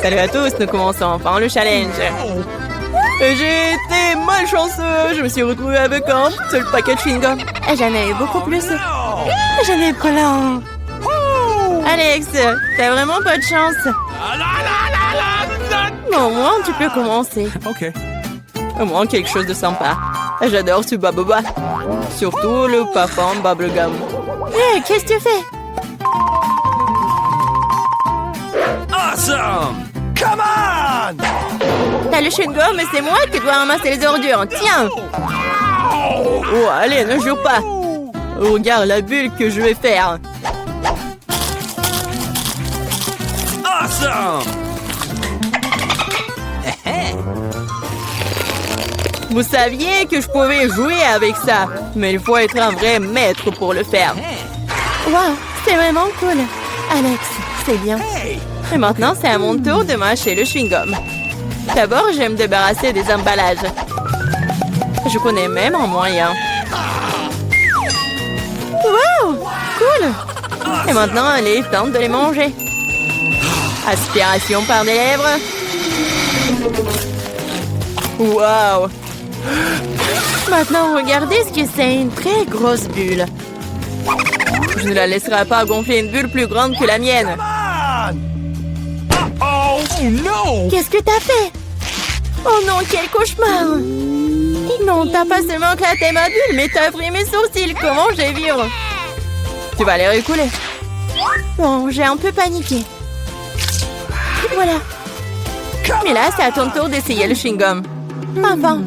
Salut à tous, nous commençons enfin le challenge. J'ai été malchanceux. Je me suis retrouvée avec un seul paquet de chewing-gum. J'en ai eu beaucoup plus. J'en ai plein. Alex, t'as vraiment pas de chance. Au moins, tu peux commencer. Ok. Au moins, quelque chose de sympa. J'adore ce baboba. Surtout le parfum bubblegum. Hé, qu'est-ce que tu fais? Awesome! Come on! T'as le chewing-gum et c'est moi qui dois ramasser les ordures. Tiens! Oh, allez, ne jure pas. Regarde la bulle que je vais faire. Awesome! Vous saviez que je pouvais jouer avec ça, mais il faut être un vrai maître pour le faire. Wow, c'est vraiment cool. Alex, c'est bien. Et maintenant, c'est à mon tour de mâcher le chewing-gum. D'abord, je vais me débarrasser des emballages. Je connais même un moyen. Wow, cool. Et maintenant, il est temps de les manger. Aspiration par les lèvres. Wow. Maintenant, regardez ce que c'est, une très grosse bulle. Je ne la laisserai pas gonfler une bulle plus grande que la mienne. Oh no! Qu'est-ce que t'as fait? Oh non, quel cauchemar! Non, t'as pas seulement éclaté ma bulle, mais t'as pris mes sourcils. Comment je vais vivre? Tu vas les récouler. Bon, j'ai un peu paniqué. Voilà. Mais là, c'est à ton tour d'essayer le chewing-gum. Enfin.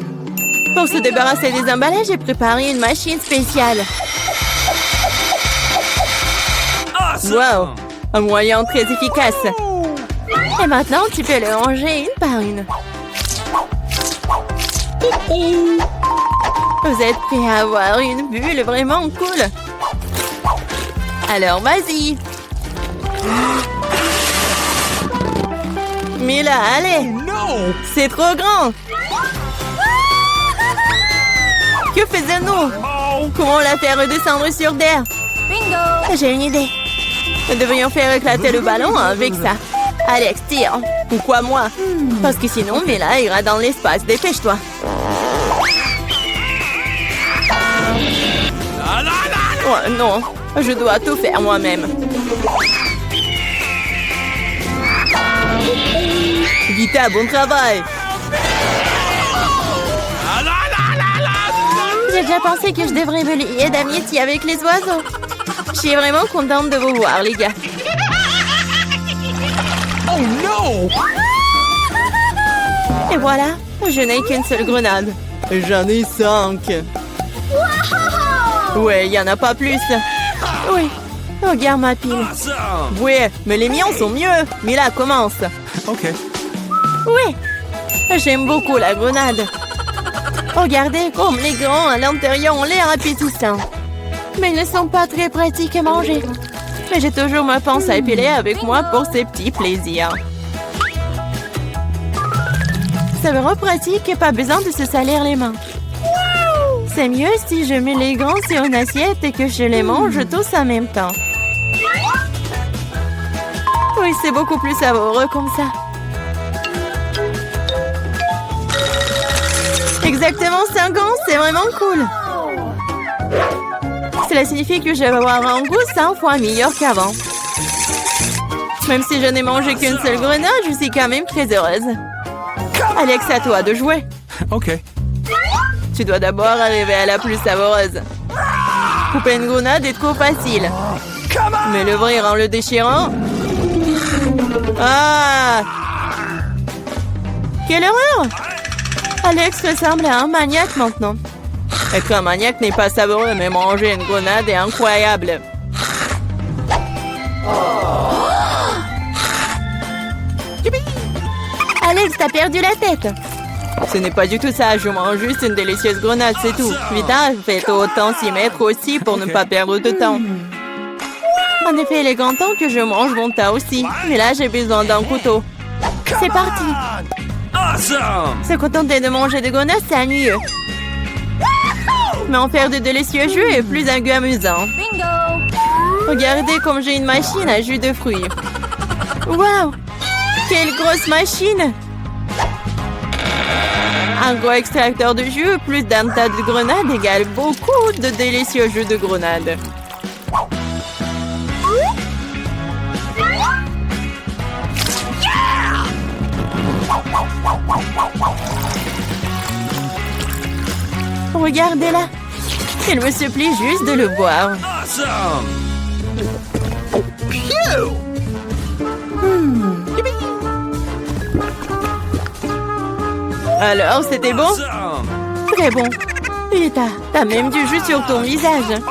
Pour se débarrasser des emballages, j'ai préparé une machine spéciale. Wow! Un moyen très efficace. Et maintenant, tu peux le ranger une par une. Vous êtes prêts à avoir une bulle vraiment cool? Alors, vas-y. Mais là, allez. C'est trop grand. Que faisons-nous? Comment la faire redescendre sur terre? Bingo! J'ai une idée. Nous devrions faire éclater le ballon avec ça. Alex, tire. Pourquoi moi? Parce que sinon, Mila ira dans l'espace. Dépêche-toi. Oh non, je dois tout faire moi-même. Vita, bon travail. J'ai déjà pensé que je devrais me lier d'amitié avec les oiseaux. Je suis vraiment contente de vous voir, les gars. Oh no! Et voilà, je n'ai qu'une seule grenade. J'en ai 5. Ouais, il n'y en a pas plus. Oui, regarde ma pile. Awesome! Ouais, mais les miens sont mieux. Mila, commence. Ok. Oui, j'aime beaucoup la grenade. Regardez comme les grands à l'intérieur ont l'air appétissants. Mais ils ne sont pas très pratiques à manger. Mais j'ai toujours ma pince à épiler avec moi pour ces petits plaisirs. C'est vraiment pratique et pas besoin de se salir les mains. C'est mieux si je mets les grands sur une assiette et que je les mange tous en même temps. Oui, c'est beaucoup plus savoureux comme ça. Exactement 5 ans, c'est vraiment cool. Cela signifie que je vais avoir un goût 100 fois meilleur qu'avant. Même si je n'ai mangé qu'une seule grenade, je suis quand même très heureuse. Alex, à toi de jouer. Ok. Tu dois d'abord arriver à la plus savoureuse. Couper une grenade est trop facile. Mais l'ouvrir en le déchirant... Ah! Quelle horreur! Alex ressemble à un maniaque maintenant. Être un maniaque n'est pas savoureux, mais manger une grenade est incroyable. Alex, t'as perdu la tête. Ce n'est pas du tout ça, je mange juste une délicieuse grenade, c'est tout. Vita, faites autant s'y mettre aussi pour ne pas perdre de temps. En effet, il est grand temps que je mange mon tas aussi. Mais là, j'ai besoin d'un couteau. C'est parti. Awesome! Se contenter de manger des grenades, c'est ennuyeux. Mais en faire de délicieux jus est plus un goût amusant. Regardez comme j'ai une machine à jus de fruits. Waouh! Quelle grosse machine! Un gros extracteur de jus plus d'un tas de grenades égale beaucoup de délicieux jus de grenades. Regardez-la. Il me supplie juste de le boire. Awesome! Alors, c'était bon? Awesome! Très bon. Et t'as même du jus sur ton visage.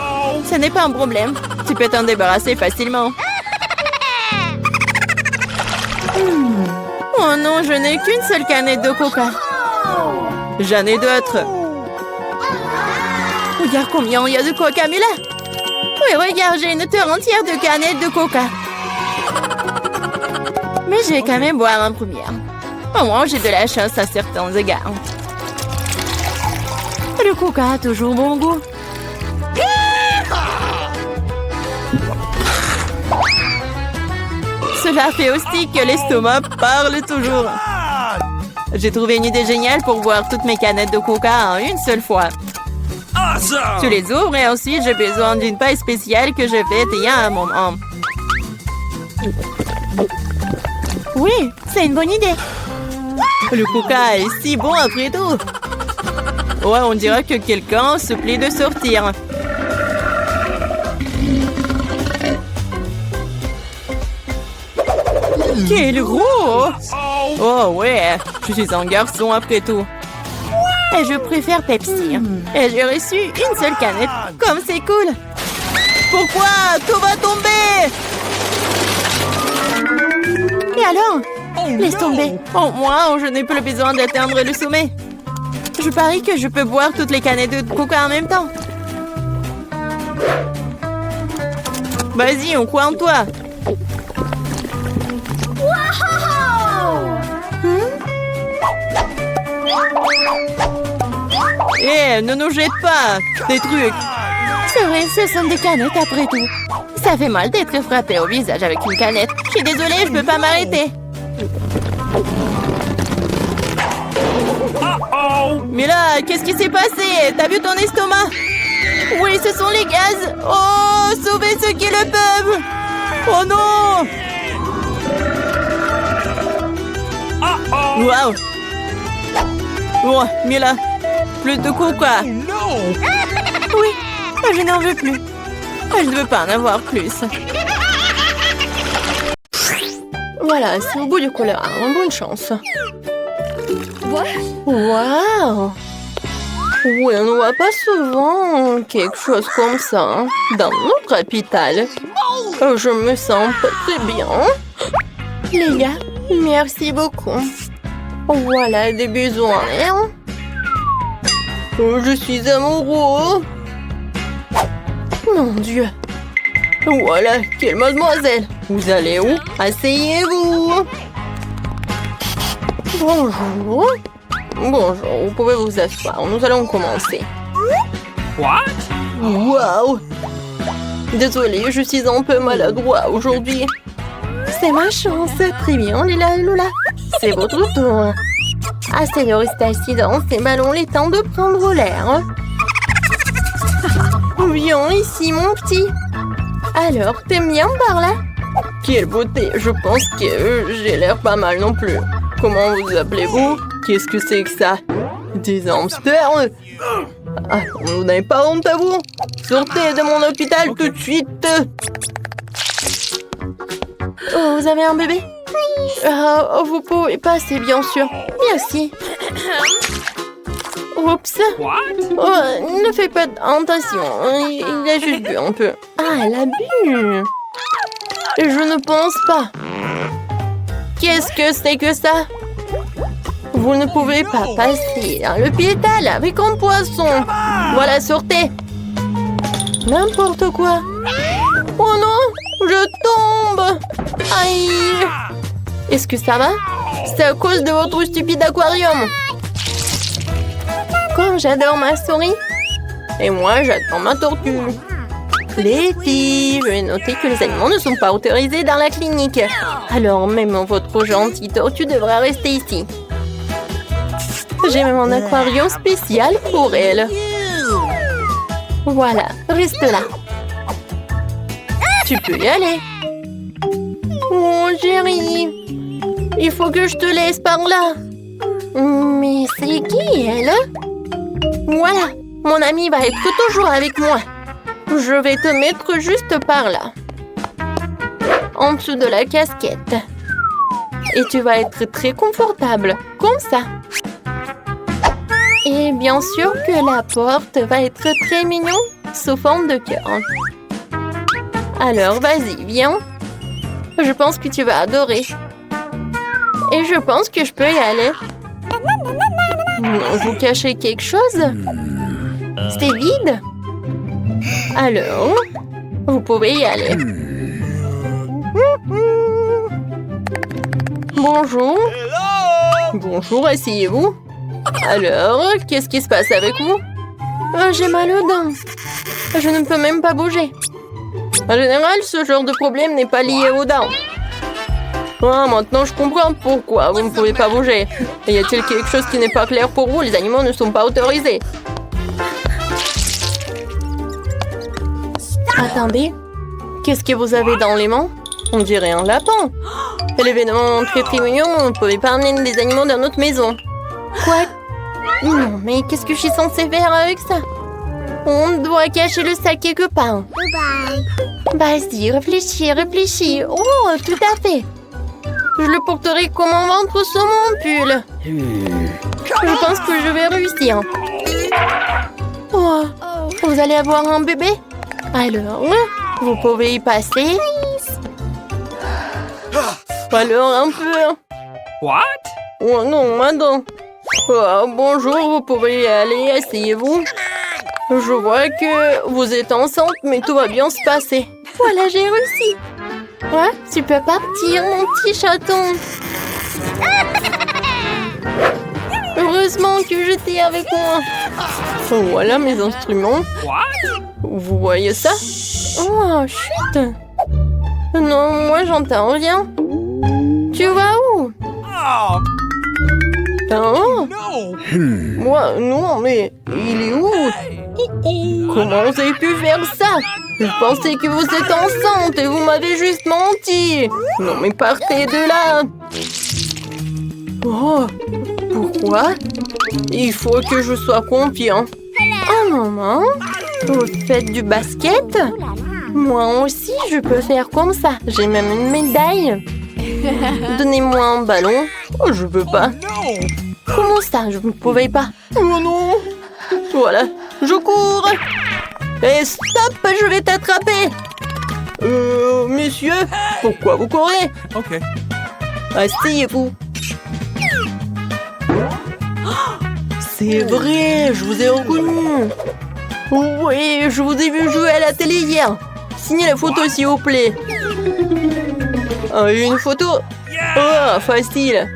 Ce n'est pas un problème. Tu peux t'en débarrasser facilement. Oh non, je n'ai qu'une seule canette de coca. J'en ai d'autres. Regarde combien il y a de coca, Mila. Oui, regarde, j'ai une terre entière de canettes de coca. Mais je vais quand même boire en première. Au moins, j'ai de la chance à certains égards. Le coca a toujours bon goût. Cela fait aussi que l'estomac parle toujours. J'ai trouvé une idée géniale pour boire toutes mes canettes de coca en une seule fois. Awesome! Tu les ouvres et ensuite j'ai besoin d'une paille spéciale que je vais tailler à un moment. Oui, c'est une bonne idée. Le coca est si bon après tout. Ouais, on dirait que quelqu'un se plaît de sortir. Quel gros! Oh ouais, je suis un garçon après tout. Et je préfère Pepsi. Et j'ai reçu une seule canette. Comme c'est cool. Pourquoi? Tout va tomber! Et alors? Laisse tomber. Oh, moi, je n'ai plus besoin d'atteindre le sommet. Je parie que je peux boire toutes les canettes de coca en même temps. Vas-y, on croit en toi. Eh, ne nous jette pas des trucs. C'est vrai, ce sont des canettes après tout. Ça fait mal d'être frappé au visage avec une canette. Je suis désolée, je peux pas m'arrêter. Mais là, qu'est-ce qui s'est passé? T'as vu ton estomac? Oui, ce sont les gaz. Oh, sauvez ceux qui le peuvent. Oh non. Waouh. Oh, Mila, plus de coca. Oui, je n'en veux plus. Je ne veux pas en avoir plus. Voilà, c'est au bout du couloir. Bonne chance. Waouh! Oui, on ne voit pas souvent quelque chose comme ça dans notre hôpital. Je me sens pas très bien. Les gars, merci beaucoup. Voilà des besoins. Je suis amoureux. Mon Dieu. Voilà, quelle mademoiselle. Vous allez où? Asseyez-vous. Bonjour. Bonjour, vous pouvez vous asseoir. Nous allons commencer. What? Waouh! Désolée, je suis un peu maladroit aujourd'hui. C'est ma chance. Très bien, Lila et Lola. C'est votre tour. Assez de rester assis dans ces ballons, les temps de prendre l'air. Viens ici, mon petit. Alors, t'aimes bien par là? Quelle beauté! Je pense que j'ai l'air pas mal non plus. Comment vous appelez-vous? Qu'est-ce que c'est que ça? Des hamsters? Ah, vous n'avez pas honte à vous? Sortez de mon hôpital tout de suite! Oh, vous avez un bébé? Oui. Vous pouvez passer, bien sûr. Merci. Oups. Oh, ne fais pas attention. Il a juste bu un peu. Ah, elle a bu. Je ne pense pas. Qu'est-ce que c'est que ça? Vous ne pouvez pas passer dans l'hôpital avec un poisson. Voilà, sortez. N'importe quoi. Oh non, je tombe. Aïe. Est-ce que ça va? C'est à cause de votre stupide aquarium. Comme j'adore ma souris. Et moi, j'attends ma tortue. Les filles, je vais noter que les animaux ne sont pas autorisés dans la clinique. Alors, même votre gentille tortue devra rester ici. J'ai même un aquarium spécial pour elle. Voilà, reste là. Tu peux y aller. Oh, Jerry. Il faut que je te laisse par là. Mais c'est qui, elle? Voilà, mon ami va être toujours avec moi. Je vais te mettre juste par là. En dessous de la casquette. Et tu vas être très confortable, comme ça. Et bien sûr que la porte va être très mignon, sous forme de cœur. Alors, vas-y, viens. Je pense que tu vas adorer. Et je pense que je peux y aller. Vous cachez quelque chose? C'est vide? Alors, vous pouvez y aller. Bonjour. Bonjour, asseyez-vous. Alors, qu'est-ce qui se passe avec vous? Oh, j'ai mal aux dents. Je ne peux même pas bouger. En général, ce genre de problème n'est pas lié aux dents. Ah, maintenant je comprends pourquoi vous ne pouvez pas bouger. Y a-t-il quelque chose qui n'est pas clair pour vous? Les animaux ne sont pas autorisés. Attendez, qu'est-ce que vous avez dans les mains? On dirait un lapin. L'événement très mignon, on ne pouvait pas amener des animaux dans notre maison. Quoi? Non, mais qu'est-ce que je suis censée faire avec ça? On doit cacher le sac quelque part. Vas-y, réfléchis. Oh, tout à fait. Je le porterai comme un ventre sur mon pull. Je pense que je vais réussir. Oh, vous allez avoir un bébé? Alors, vous pouvez y passer. Alors, un peu. What? Oh non, madame. Oh, bonjour, vous pouvez y aller, asseyez-vous. Je vois que vous êtes enceinte, mais tout va bien se passer. Voilà, j'ai réussi. Ouais, tu peux partir, mon petit chaton. Heureusement que j'étais avec moi. Oh, voilà mes instruments. What? Vous voyez ça? Oh, chut. Non, moi j'entends rien. Tu vas où? Oh, Oh, no! moi, non, mais il est où? Comment vous avez pu faire ça? Je pensais que vous êtes enceinte et vous m'avez juste menti. Non, mais partez de là. Oh, pourquoi? Il faut que je sois confiant. Oh, maman, vous faites du basket? Moi aussi, je peux faire comme ça. J'ai même une médaille. Donnez-moi un ballon. Oh, je veux pas. No! Comment ça, je ne pouvais pas? Oh non! Voilà, je cours! Et stop, je vais t'attraper! Monsieur, pourquoi vous courez? Okay. Asseyez-vous. C'est vrai, je vous ai reconnu. Oui, je vous ai vu jouer à la télé hier. Signez la photo, s'il vous plaît. Une photo? Oh, facile.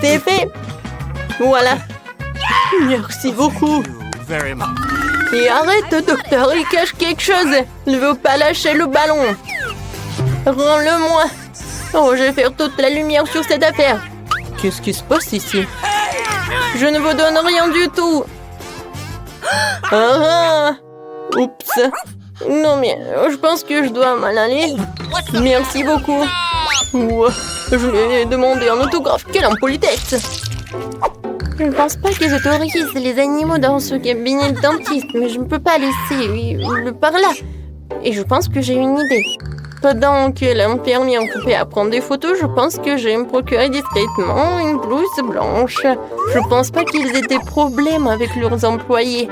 C'est fait. Voilà. Merci beaucoup. Very much. Et arrête, docteur, il cache quelque chose. Ne veut pas lâcher le ballon. Rends-le-moi. Oh, je vais faire toute la lumière sur cette affaire. Qu'est-ce qui se passe ici? Je ne vous donne rien du tout. Ah, oups. Non, mais je pense que je dois m'en aller. Merci beaucoup. Ouah, je lui ai demandé un autographe. Quelle impolitesse! Je ne pense pas que j'autorise les animaux dans ce cabinet de dentiste, mais je ne peux pas laisser le par là. Et je pense que j'ai une idée. Pendant que l'infirmière occupée à prendre des photos, je pense que je vais me procurer discrètement une blouse blanche. Je pense pas qu'ils aient des problèmes avec leurs employés.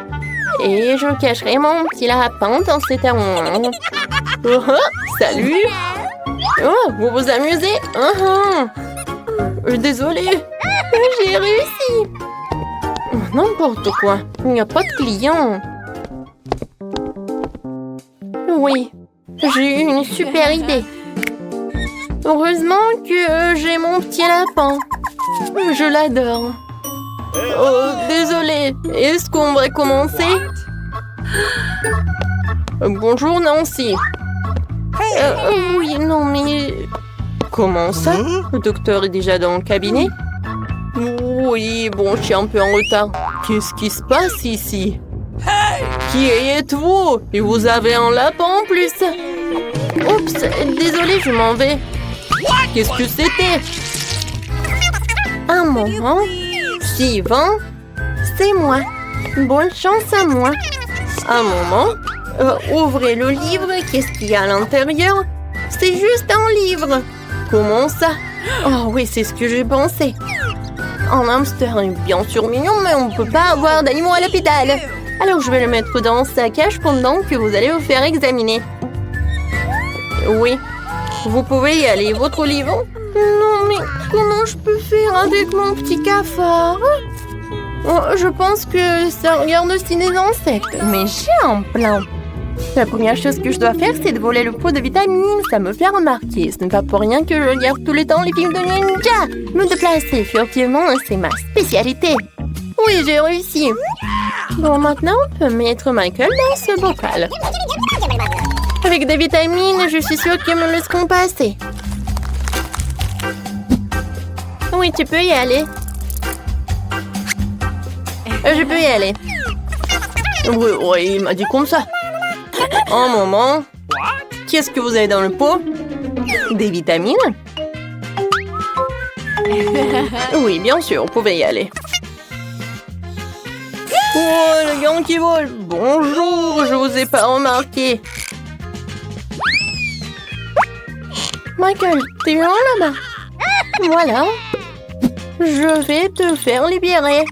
Et je cacherai mon petit lapin dans cet armoire. Oh, salut! Oh, vous vous amusez? Désolée, j'ai réussi. N'importe quoi, il n'y a pas de clients. Oui, j'ai eu une super idée. Heureusement que j'ai mon petit lapin. Je l'adore. Oh, désolée. Est-ce qu'on va commencer? Bonjour, Nancy. Oui, non, mais... Comment ça? Le docteur est déjà dans le cabinet? Oui, bon, je suis un peu en retard. Qu'est-ce qui se passe ici? Qui êtes-vous? Et vous avez un lapin en plus? Oups, désolée, je m'en vais. Qu'est-ce que c'était? Un moment. Suivant, c'est moi. Bonne chance à moi. Un moment. Ouvrez le livre. Qu'est-ce qu'il y a à l'intérieur? C'est juste un livre. Comment ça? Oh oui, c'est ce que j'ai pensé. Un hamster est bien sûr mignon, mais on ne peut pas avoir d'animaux à l'hôpital. Alors je vais le mettre dans sa cage pendant que vous allez vous faire examiner. Oui, vous pouvez y aller. Votre livre? Non, mais comment je peux faire avec mon petit cafard? Oh, je pense que ça regarde aussi les insectes. Mais j'ai un plan. La première chose que je dois faire, c'est de voler le pot de vitamines. Ça me fait remarquer. Ce n'est pas pour rien que je regarde tout le temps les films de ninja. Me déplacer furtivement, c'est ma spécialité. Oui, j'ai réussi. Bon, maintenant, on peut mettre Michael dans ce bocal. Avec des vitamines, je suis sûre qu'ils me laisseront passer. Oui, tu peux y aller. Je peux y aller. Oui, il m'a dit comme ça. Un moment. Qu'est-ce que vous avez dans le pot? Des vitamines? Oui, bien sûr, vous pouvez y aller. Oh, le gant qui vole. Bonjour, je vous ai pas remarqué. Michael, t'es là là-bas? Voilà. Je vais te faire libérer.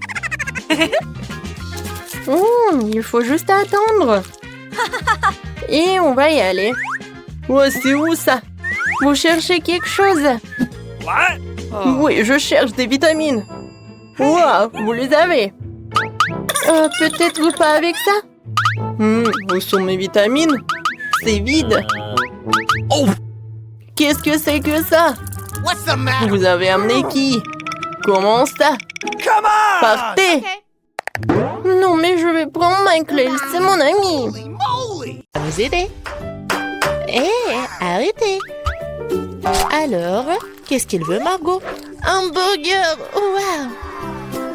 Il faut juste attendre. Et on va y aller. Ouais, c'est où ça? Vous cherchez quelque chose? What? Oui, je cherche des vitamines. Wow, vous les avez. Peut-être pas avec ça? Où sont mes vitamines? C'est vide. Oh! Qu'est-ce que c'est que ça? What's the matter? Vous avez amené qui? Comment ça? Come on! Partez! Non, mais je vais prendre Michael, c'est mon ami. Holy moly! Vous aider? Hé, arrêtez! Alors, qu'est-ce qu'il veut, Margot? Un burger! Wow!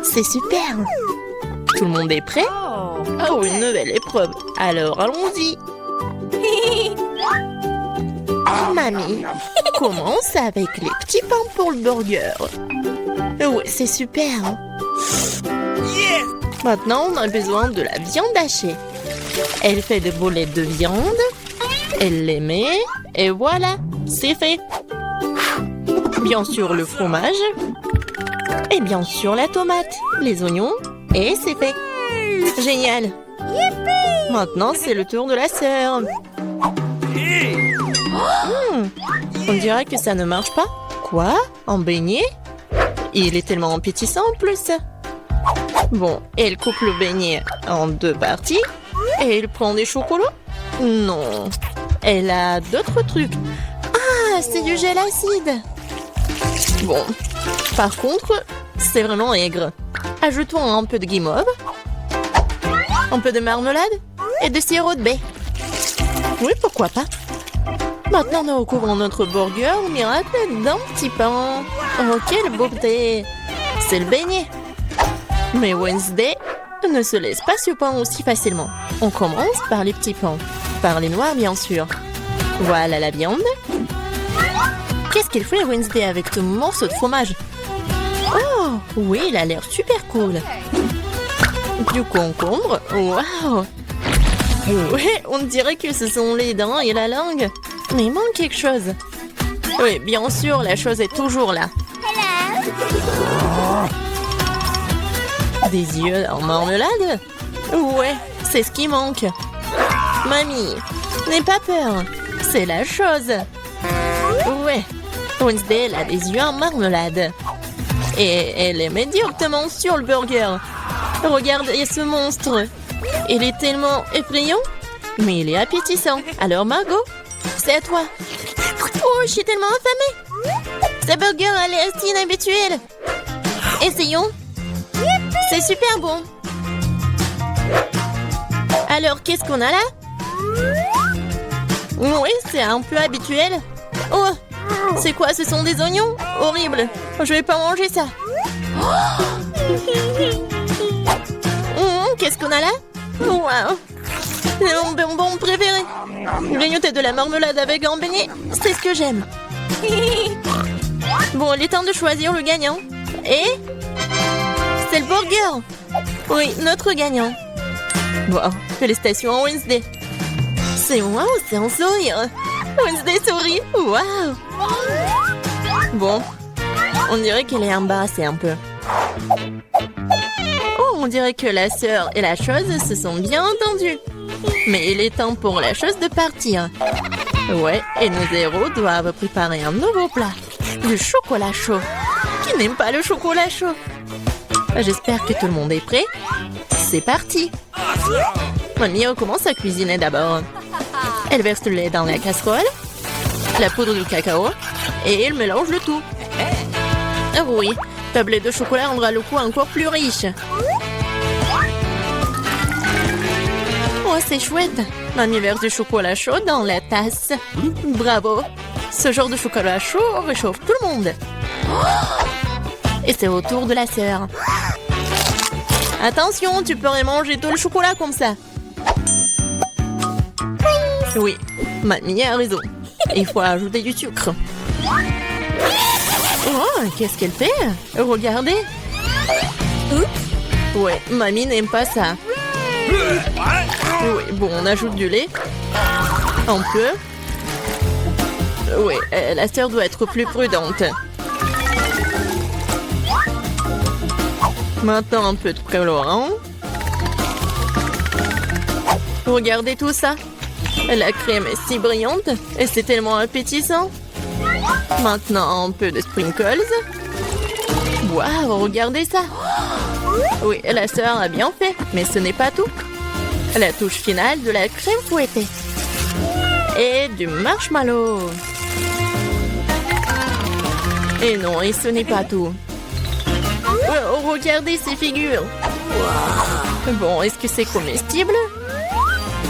C'est super! Tout le monde est prêt? Oh, une nouvelle épreuve! Alors, allons-y! Mamie, commence avec les petits pains pour le burger. Oui, c'est super! Yes! Maintenant, on a besoin de la viande hachée. Elle fait des boulettes de viande. Elle les met. Et voilà, c'est fait. Bien sûr, le fromage. Et bien sûr, la tomate, les oignons. Et c'est fait. Génial. Maintenant, c'est le tour de la sœur. On dirait que ça ne marche pas. Quoi? Un beignet? Il est tellement appétissant en plus. Bon, elle coupe le beignet en 2 parties. Et elle prend des chocolats? Non. Elle a d'autres trucs. Ah, c'est du gel acide. Bon, par contre, c'est vraiment aigre. Ajoutons un peu de guimauve, un peu de marmelade et de sirop de baie. Oui, pourquoi pas. Maintenant, nous recouvrons notre burger au miracle d'un petit pain. Oh, quelle beauté! C'est le beignet. Mais Wednesday ne se laisse pas surprendre aussi facilement. On commence par les petits pains. Par les noirs, bien sûr. Voilà la viande. Qu'est-ce qu'il fait Wednesday avec ce morceau de fromage? Oh, oui, il a l'air super cool. Du concombre. Waouh! Oui, on dirait que ce sont les dents et la langue. Mais il manque quelque chose. Oui, bien sûr, la chose est toujours là. Des yeux en marmelade? Ouais, c'est ce qui manque. Mamie, n'aie pas peur. C'est la chose. Ouais, Wednesday, elle a des yeux en marmelade. Et elle les met directement sur le burger. Regardez ce monstre. Il est tellement effrayant, mais il est appétissant. Alors Margot, c'est à toi. Oh, je suis tellement affamée. Ce burger a l'air si inhabituel. Essayons. C'est super bon. Alors, qu'est-ce qu'on a là? Oui, c'est un peu habituel. Oh, c'est quoi? Ce sont des oignons? Horrible. Je vais pas manger ça. Qu'est-ce qu'on a là? Wow. C'est mon bonbon préféré. Grignoter de la marmelade avec un beignet, c'est ce que j'aime. Bon, il est temps de choisir le gagnant. Et c'est le burger. Oui, notre gagnant. Wow, félicitations à Wednesday. C'est un sourire. Wednesday sourit. Wow. Bon, on dirait qu'elle est embarrassée un peu. Oh, on dirait que la sœur et la chose se sont bien entendues. Mais il est temps pour la chose de partir. Ouais, et nos héros doivent préparer un nouveau plat. Du chocolat chaud. Qui n'aime pas le chocolat chaud? J'espère que tout le monde est prêt. C'est parti. Mamie commence à cuisiner d'abord. Elle verse le lait dans la casserole, la poudre de cacao, et elle mélange le tout. Ah oui, le lait de chocolat rendra le goût encore plus riche. Oh, c'est chouette. Mamie verse du chocolat chaud dans la tasse. Bravo. Ce genre de chocolat chaud réchauffe tout le monde. Et c'est au tour de la sœur. Attention, tu pourrais manger tout le chocolat comme ça. Oui, mamie a raison. Il faut ajouter du sucre. Oh, qu'est-ce qu'elle fait? Regardez. Ouais, mamie n'aime pas ça. Oui, bon, on ajoute du lait. Un peu. Oui, la sœur doit être plus prudente. Maintenant, un peu de colorant. Regardez tout ça. La crème est si brillante et c'est tellement appétissant. Maintenant, un peu de sprinkles. Waouh, regardez ça. Oui, la sœur a bien fait, mais ce n'est pas tout. La touche finale de la crème fouettée. Et du marshmallow. Et non, et ce n'est pas tout. Oh, regardez ces figures. Bon, est-ce que c'est comestible?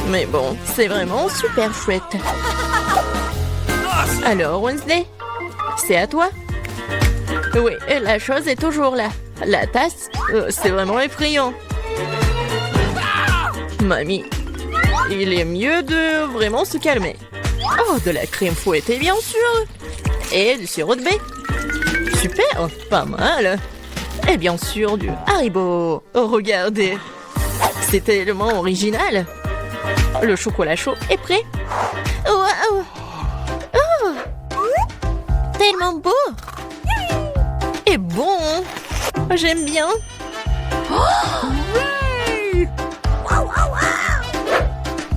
Mais bon, c'est vraiment super chouette. Alors, Wednesday, c'est à toi. Oui, la chose est toujours là. La tasse, c'est vraiment effrayant. Mamie, il est mieux de vraiment se calmer. Oh, de la crème fouettée, bien sûr. Et du sirop de baie. Super, pas mal. Et bien sûr, du Haribo. Oh, regardez. C'est tellement original. Le chocolat chaud est prêt. Wow. Oh, tellement beau. Et bon. J'aime bien.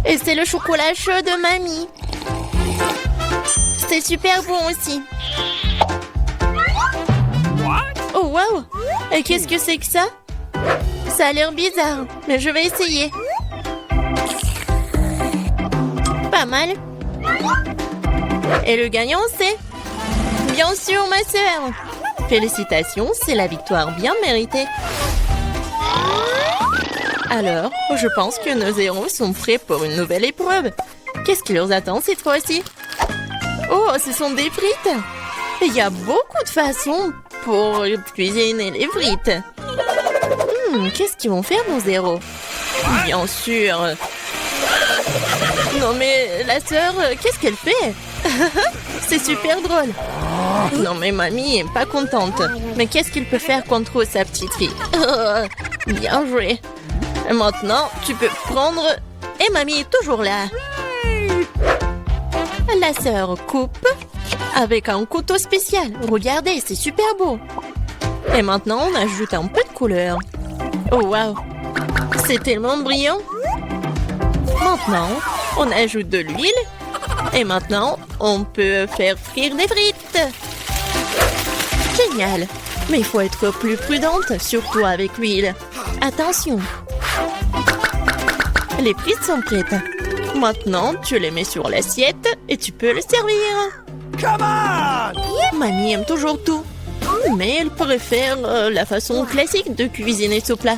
Et c'est le chocolat chaud de mamie. C'est super bon aussi. Oh, wow. Et qu'est-ce que c'est que ça? Ça a l'air bizarre, mais je vais essayer. Pas mal. Et le gagnant, c'est... Bien sûr, ma sœur. Félicitations, c'est la victoire bien méritée. Alors, je pense que nos héros sont prêts pour une nouvelle épreuve. Qu'est-ce qui leur attend cette fois-ci? Oh, ce sont des frites. Il y a beaucoup de façons pour cuisiner les frites. Qu'est-ce qu'ils vont faire, nos héros? Bien sûr. Non mais, la sœur, qu'est-ce qu'elle fait? C'est super drôle. Non mais mamie est pas contente. Mais qu'est-ce qu'il peut faire contre sa petite fille? Bien joué. Maintenant, tu peux prendre... Et mamie est toujours là. La sœur coupe avec un couteau spécial. Regardez, c'est super beau. Et maintenant, on ajoute un peu de couleur. Oh, waouh. C'est tellement brillant. Maintenant, on ajoute de l'huile. Et maintenant, on peut faire frire des frites. Génial. Mais il faut être plus prudente, surtout avec l'huile. Attention. Les frites sont prêtes. Maintenant, tu les mets sur l'assiette et tu peux le servir. Come on! Mamie aime toujours tout. Mais elle préfère la façon classique de cuisiner ce plat.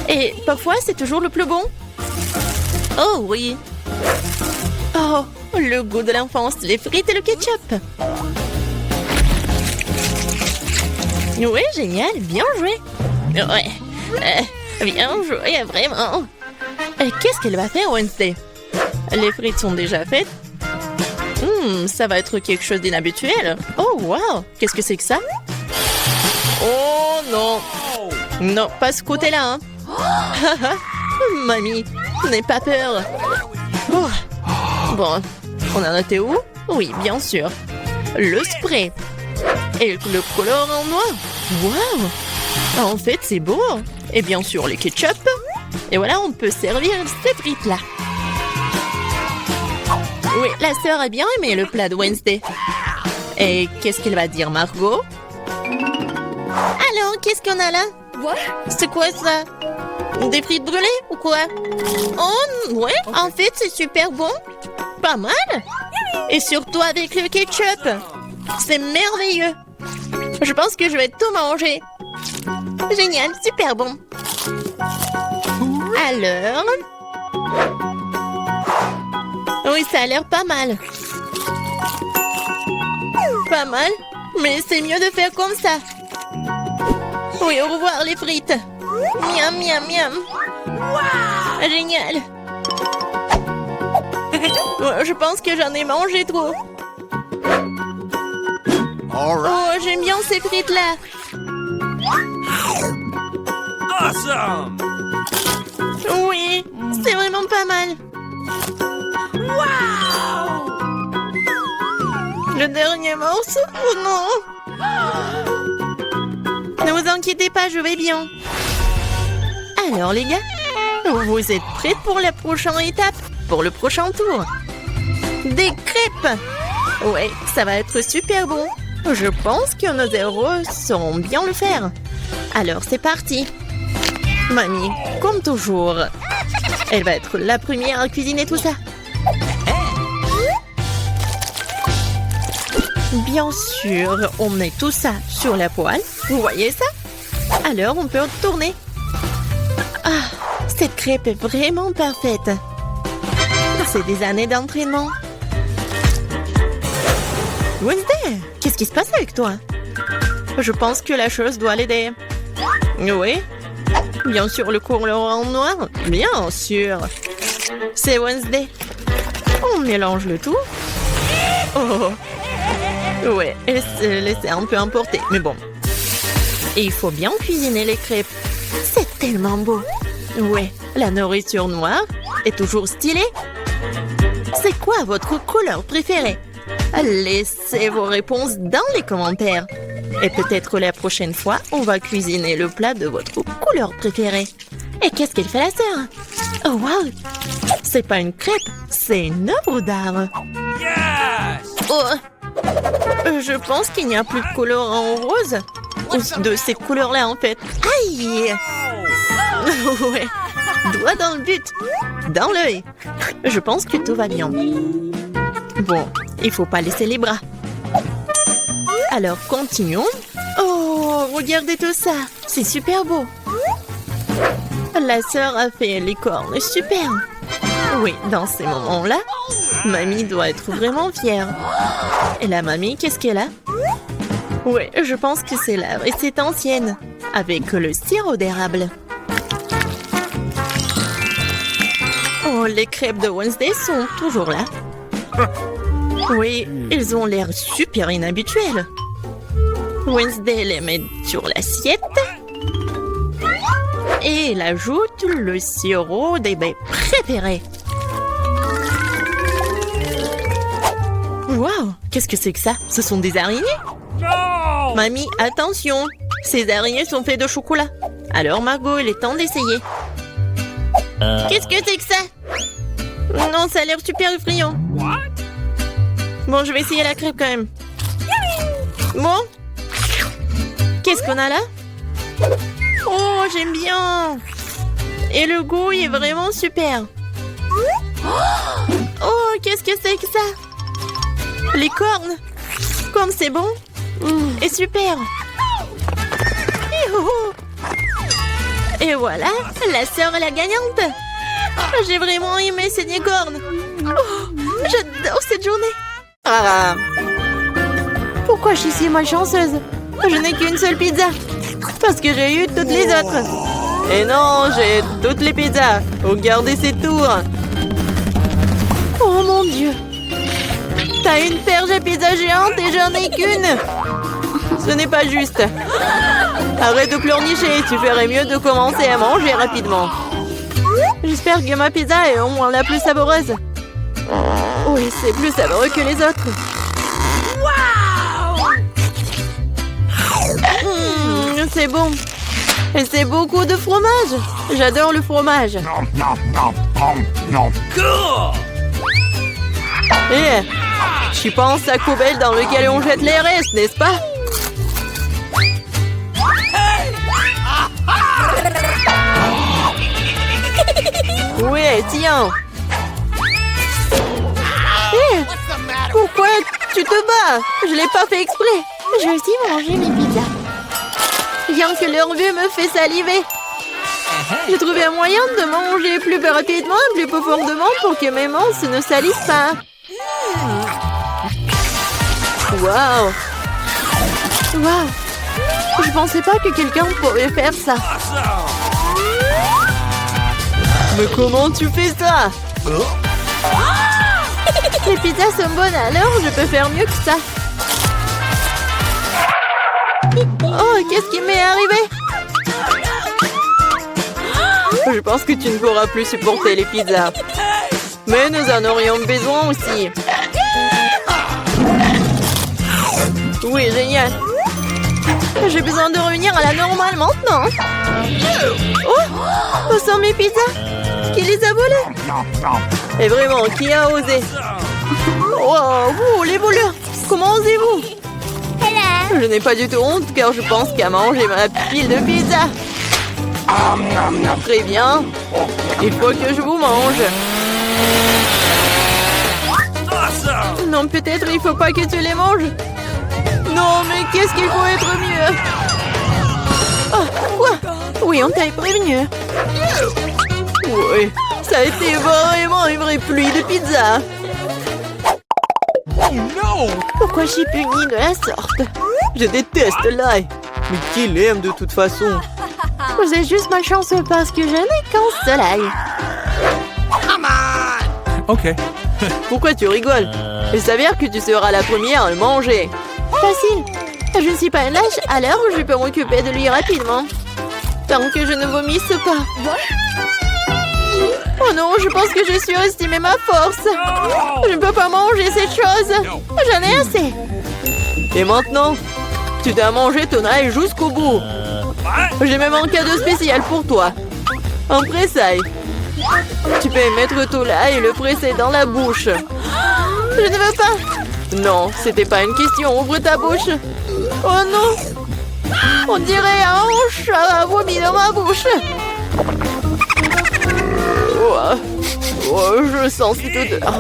Et parfois, c'est toujours le plus bon. Oh oui. Oh, le goût de l'enfance, les frites et le ketchup. Oui, génial, bien joué. Ouais, bien joué, vraiment. Qu'est-ce qu'elle va faire, Wednesday? Les frites sont déjà faites. Ça va être quelque chose d'inhabituel. Oh, wow, qu'est-ce que c'est que ça? Oh non. Non, pas ce côté-là, hein. Mamie, n'aie pas peur. Oh. Bon, on a noté où? Oui, bien sûr. Le spray. Et le colore en noir. Waouh! En fait, c'est beau. Et bien sûr, le ketchup. Et voilà, on peut servir ces frites-là. Oui, la sœur a bien aimé le plat de Wednesday. Et qu'est-ce qu'elle va dire, Margot? Alors, qu'est-ce qu'on a là? C'est quoi ça? Des frites brûlées ou quoi? Oh, ouais, en fait, c'est super bon. Pas mal. Et surtout avec le ketchup. C'est merveilleux. Je pense que je vais tout manger. Génial, super bon. Alors... Oui, ça a l'air pas mal. Pas mal, mais c'est mieux de faire comme ça. Oui, au revoir les frites. Miam, miam, miam. Wow! Génial. Je pense que j'en ai mangé trop. Oh, j'aime bien ces frites-là. Awesome! Oui, c'est vraiment pas mal. Wow! Le dernier morceau? Oh non! Ne vous inquiétez pas, je vais bien. Alors les gars, vous êtes prêts pour la prochaine étape? Pour le prochain tour? Des crêpes! Ouais, ça va être super bon. Je pense que nos héros sauront bien le faire. Alors c'est parti. Mamie, comme toujours, elle va être la première à cuisiner tout ça. Bien sûr, on met tout ça sur la poêle. Vous voyez ça? Alors, on peut tourner. Ah, cette crêpe est vraiment parfaite. C'est des années d'entraînement. Wednesday, qu'est-ce qui se passe avec toi? Je pense que la chose doit l'aider. Oui? Bien sûr, le couleur en noir? Bien sûr. C'est Wednesday. On mélange le tout. Oh! Ouais, elle s'est laissée un peu emporter, mais bon. Et il faut bien cuisiner les crêpes. C'est tellement beau. Ouais, la nourriture noire est toujours stylée. C'est quoi votre couleur préférée? Laissez vos réponses dans les commentaires. Et peut-être la prochaine fois, on va cuisiner le plat de votre couleur préférée. Et qu'est-ce qu'elle fait la sœur? Oh wow! C'est pas une crêpe, c'est une œuvre d'art. Yes! Oh! Je pense qu'il n'y a plus de couleur en rose. Ou de ces couleurs-là, en fait. Aïe! Ouais. Doigt dans le but. Dans l'œil. Je pense que tout va bien. Bon, il faut pas laisser les bras. Alors, continuons. Oh, regardez tout ça. C'est super beau. La sœur a fait les cornes. Super. Oui, dans ces moments-là, mamie doit être vraiment fière. Et la mamie, qu'est-ce qu'elle a? Oui, je pense que c'est la recette ancienne, avec le sirop d'érable. Oh, les crêpes de Wednesday sont toujours là. Oui, ils ont l'air super inhabituels. Wednesday les met sur l'assiette. Et elle ajoute le sirop des baies préférés. Waouh, qu'est-ce que c'est que ça? Ce sont des araignées? No! Mamie, attention, ces araignées sont faites de chocolat. Alors Margot, il est temps d'essayer. Qu'est-ce que c'est que ça? Non, ça a l'air super effrayant. What? Bon, je vais essayer la crêpe quand même. Bon. Qu'est-ce qu'on a là? Oh, j'aime bien. Et le goût est vraiment super. Oh, qu'est-ce que c'est que ça? Les cornes. Comme c'est bon. Et super. Et voilà, la sœur est la gagnante. J'ai vraiment aimé ces cornes. Oh, j'adore cette journée. Ah. Pourquoi je suis si malchanceuse? Je n'ai qu'une seule pizza. Parce que j'ai eu toutes les autres. Et non, j'ai toutes les pizzas. Regardez ces tours. Oh mon Dieu. T'as une perche à pizza géante et j'en ai qu'une. Ce n'est pas juste. Arrête de pleurnicher. Tu ferais mieux de commencer à manger rapidement. J'espère que ma pizza est au moins la plus savoureuse. Oui, c'est plus savoureux que les autres. C'est bon. Et c'est beaucoup de fromage. J'adore le fromage. Cool! Eh, tu penses à la poubelle dans laquelle on jette les restes, n'est-ce pas? Ouais, tiens. Eh, pourquoi tu te bats? Je l'ai pas fait exprès. Je vais aussi manger mes pizzas. Rien que leur vue me fait saliver. J'ai trouvé un moyen de manger plus rapidement et plus profondément pour que mes mains ne salissent pas. Waouh! Waouh! Je pensais pas que quelqu'un pourrait faire ça. Mais comment tu fais ça? Les pizzas sont bonnes, alors je peux faire mieux que ça. Oh, qu'est-ce qui m'est arrivé? Je pense que tu ne pourras plus supporter les pizzas. Mais nous en aurions besoin aussi. Oui, génial. J'ai besoin de revenir à la normale maintenant. Oh, où sont mes pizzas? Qui les a volées? Et vraiment, qui a osé? Wow, vous, les voleurs, comment osez-vous? Je n'ai pas du tout honte car je pense qu'à manger ma pile de pizza. Très bien. Il faut que je vous mange. Non, peut-être il faut pas que tu les manges. Non, mais qu'est-ce qu'il faut être mieux? Oh, quoi? Oui, on t'a prévenu. Oui, ça a été vraiment une vraie pluie de pizza. Oh non! Pourquoi je suis punie de la sorte? Je déteste l'ail. Mais qui l'aime de toute façon? Vous êtes juste malchanceux parce que je n'ai qu'un seul ail. Ok. Pourquoi tu rigoles? Il s'avère que tu seras la première à le manger. Facile. Je ne suis pas une lâche, alors je peux m'occuper de lui rapidement. Tant que je ne vomisse pas. Oh non, je pense que j'ai surestimé ma force. Je ne peux pas manger cette chose. J'en ai assez. Et maintenant, tu dois manger ton ail jusqu'au bout. J'ai même un cadeau spécial pour toi. Un pressail. Tu peux mettre ton ail et le presser dans la bouche. Je ne veux pas. Non, c'était pas une question. Ouvre ta bouche. Oh non. On dirait un chat a vomi dans ma bouche. Oh, je sens cette odeur.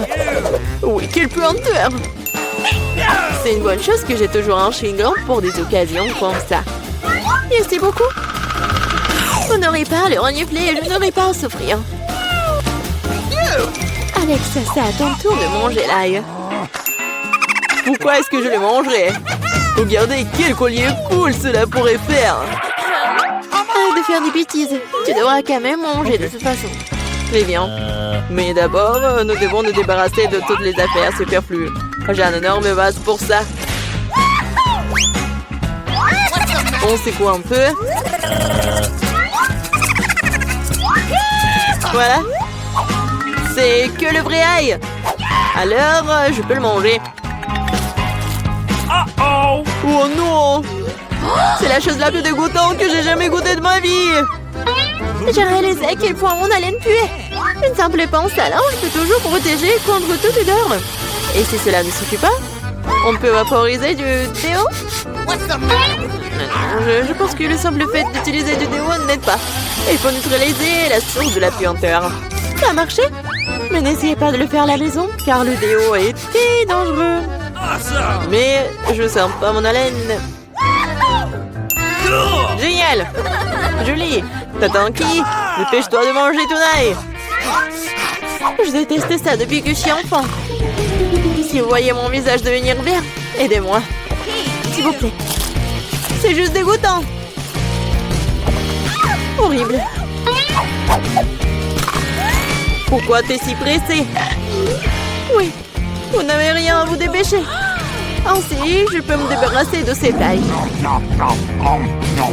Oui, quelle puanteur. C'est une bonne chose que j'ai toujours un chewing-gum pour des occasions comme ça. Merci beaucoup. On n'aurait pas à le renifler et je n'aurais pas à souffrir. Alex, c'est à ton tour de manger l'ail. Pourquoi est-ce que je le mangerais? Regardez quel collier cool cela pourrait faire. Arrête de faire des bêtises. Tu devras quand même manger de toute façon. Très bien. Mais d'abord, nous devons nous débarrasser de toutes les affaires superflues. J'ai un énorme vase pour ça. On secoue un peu. Voilà. C'est que le vrai ail. Alors, je peux le manger. Uh-oh! Oh non! C'est la chose la plus dégoûtante que j'ai jamais goûtée de ma vie. J'ai réalisé à quel point mon haleine puait. Une simple pince à linge peut toujours protéger contre toute odeur. Et si cela ne suffit pas, on peut vaporiser du déo. Je pense que le simple fait d'utiliser du déo n'aide pas. Il faut neutraliser la source de la puanteur. Ça a marché? Mais n'essayez pas de le faire à la maison, car le déo est très dangereux. Mais je sens pas mon haleine. Génial! Julie, t'attends qui? Dépêche-toi de manger ton ail! Je déteste ça depuis que je suis enfant. Si vous voyez mon visage devenir vert, aidez-moi. S'il vous plaît. C'est juste dégoûtant. Horrible. Pourquoi t'es si pressé? Oui, vous n'avez rien à vous dépêcher. Ainsi, je peux me débarrasser de ces tailles.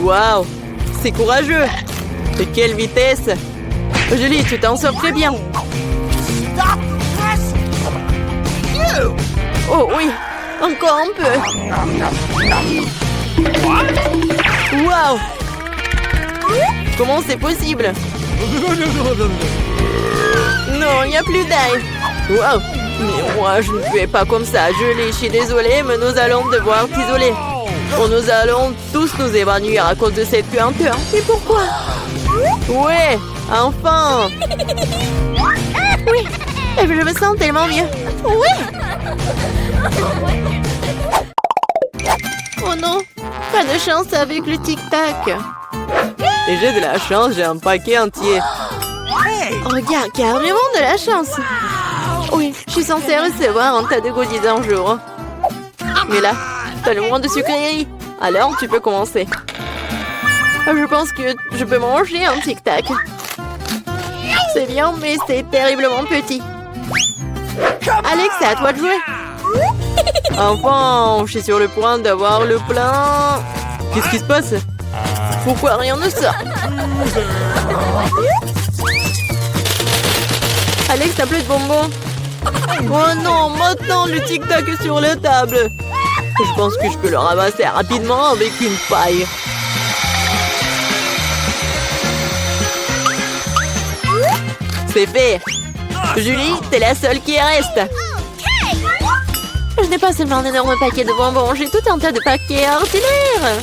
Waouh, c'est courageux. De quelle vitesse! Julie, tu t'en sors très bien. Oh oui, encore un peu. Waouh! Comment c'est possible? Non, il n'y a plus d'ail. Waouh! Mais moi, je ne fais pas comme ça. Julie, je suis désolée, mais nous allons devoir t'isoler. Nous allons tous nous évanouir à cause de cette puanteur. Et pourquoi? Ouais, enfin! Oui, et je me sens tellement mieux. Oui! Oh non, pas de chance avec le tic-tac. Et j'ai de la chance, j'ai un paquet entier. Regarde, carrément de la chance. Oui, je suis censée recevoir un tas de goodies un jour. Mais là, t'as le moins de sucreries. Alors, tu peux commencer. Je pense que je peux manger un tic-tac. C'est bien, mais c'est terriblement petit. Alex, c'est à toi de jouer. Enfin, je suis sur le point d'avoir le plein. Qu'est-ce qui se passe? Pourquoi rien ne sort? Alex, t'as plus de bonbons. Oh non, maintenant le tic-tac est sur la table. Je pense que je peux le ramasser rapidement avec une paille. C'est fait. Julie, t'es la seule qui reste. Je n'ai pas seulement un énorme paquet de bonbons, j'ai tout un tas de paquets ordinaires.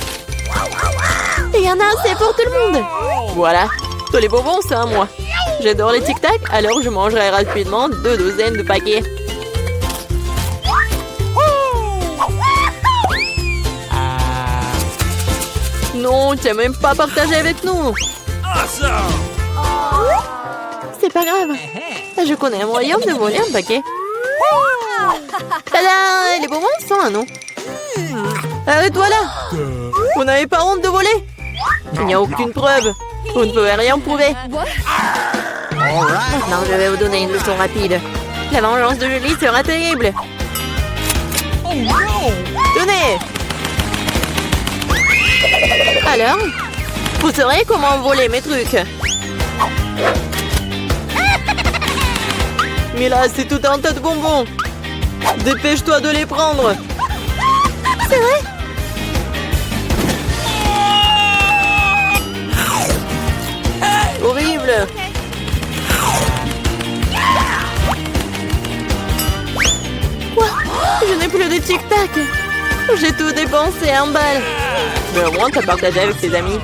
Et il y en a assez pour tout le monde. Voilà, tous les bonbons, c'est à moi. J'adore les tic-tac, alors je mangerai rapidement 2 douzaines de paquets. Non, tu n'as même pas partagé avec nous. C'est pas grave. Je connais un moyen de voler un paquet. Tada! Les bonbons sont à nous. Arrête-toi là! Vous n'avez pas honte de voler? Il n'y a aucune preuve. Vous ne pouvez rien prouver. Maintenant, je vais vous donner une leçon rapide. La vengeance de Julie sera terrible. Tenez! Alors, vous saurez comment voler mes trucs. Mais là, c'est tout un tas de bonbons. Dépêche-toi de les prendre. C'est vrai? Horrible. Quoi? Je n'ai plus de tic-tac. J'ai tout dépensé en balles. Mais au moins, t'as partagé avec tes amis.